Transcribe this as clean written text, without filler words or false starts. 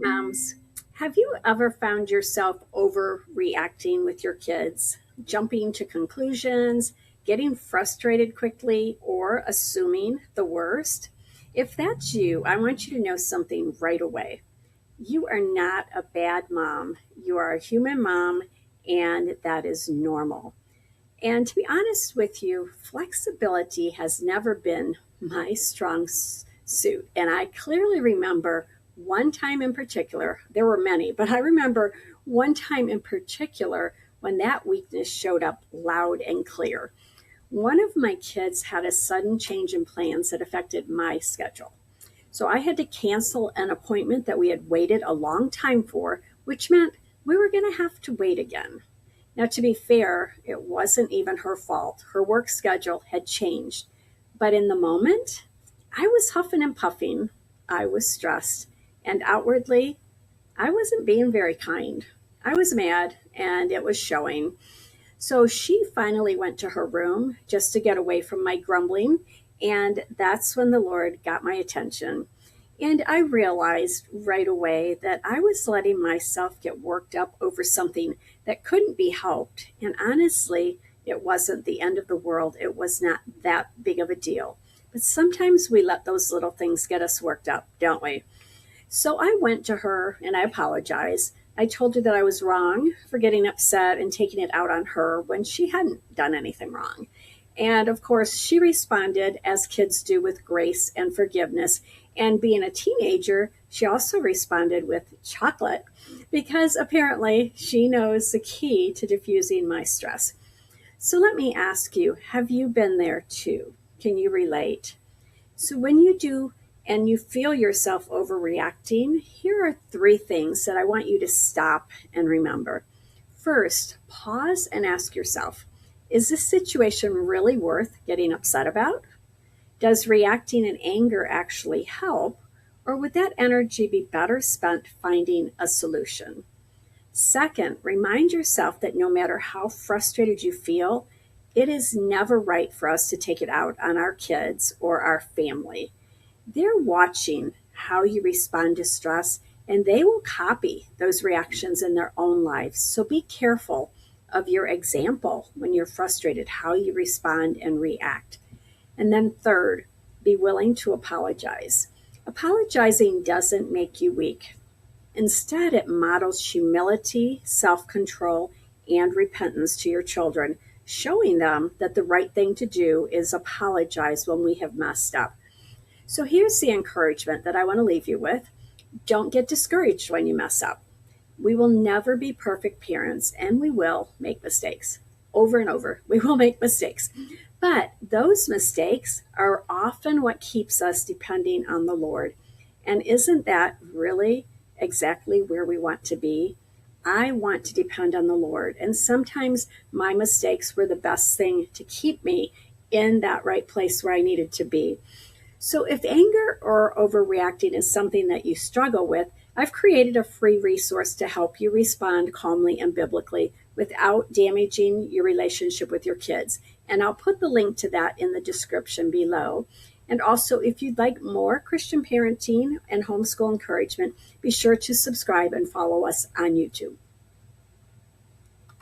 Moms, have you ever found yourself overreacting with your kids, jumping to conclusions, getting frustrated quickly, or assuming the worst? If that's you, I want you to know something right away. You are not a bad mom. You are a human mom, and that is normal. And to be honest with you, flexibility has never been my strong suit. And I clearly remember one time in particular, there were many, but I remember one time in particular when that weakness showed up loud and clear. One of my kids had a sudden change in plans that affected my schedule. So I had to cancel an appointment that we had waited a long time for, which meant we were going to have to wait again. Now, to be fair, it wasn't even her fault. Her work schedule had changed. But in the moment, I was huffing and puffing. I was stressed. And outwardly, I wasn't being very kind. I was mad, and it was showing. So she finally went to her room just to get away from my grumbling. And that's when the Lord got my attention. And I realized right away that I was letting myself get worked up over something that couldn't be helped. And honestly, it wasn't the end of the world. It was not that big of a deal. But sometimes we let those little things get us worked up, don't we? So I went to her and I apologized. I told her that I was wrong for getting upset and taking it out on her when she hadn't done anything wrong. And of course, she responded as kids do with grace and forgiveness. And being a teenager, she also responded with chocolate because apparently she knows the key to diffusing my stress. So let me ask you, have you been there too? Can you relate? So when you do and you feel yourself overreacting, here are three things that I want you to stop and remember. First, pause and ask yourself, is this situation really worth getting upset about? Does reacting in anger actually help? Or would that energy be better spent finding a solution? Second, remind yourself that no matter how frustrated you feel, it is never right for us to take it out on our kids or our family. They're watching how you respond to stress and they will copy those reactions in their own lives. So be careful of your example when you're frustrated, how you respond and react. And then third, be willing to apologize. Apologizing doesn't make you weak. Instead, it models humility, self-control, and repentance to your children, showing them that the right thing to do is apologize when we have messed up. So here's the encouragement that I want to leave you with. Don't get discouraged when you mess up. We will never be perfect parents, and we will make mistakes. Over and over, we will make mistakes. But those mistakes are often what keeps us depending on the Lord. And isn't that really exactly where we want to be? I want to depend on the Lord. And sometimes my mistakes were the best thing to keep me in that right place where I needed to be. So if anger or overreacting is something that you struggle with, I've created a free resource to help you respond calmly and biblically without damaging your relationship with your kids. And I'll put the link to that in the description below. And also, if you'd like more Christian parenting and homeschool encouragement, be sure to subscribe and follow us on YouTube.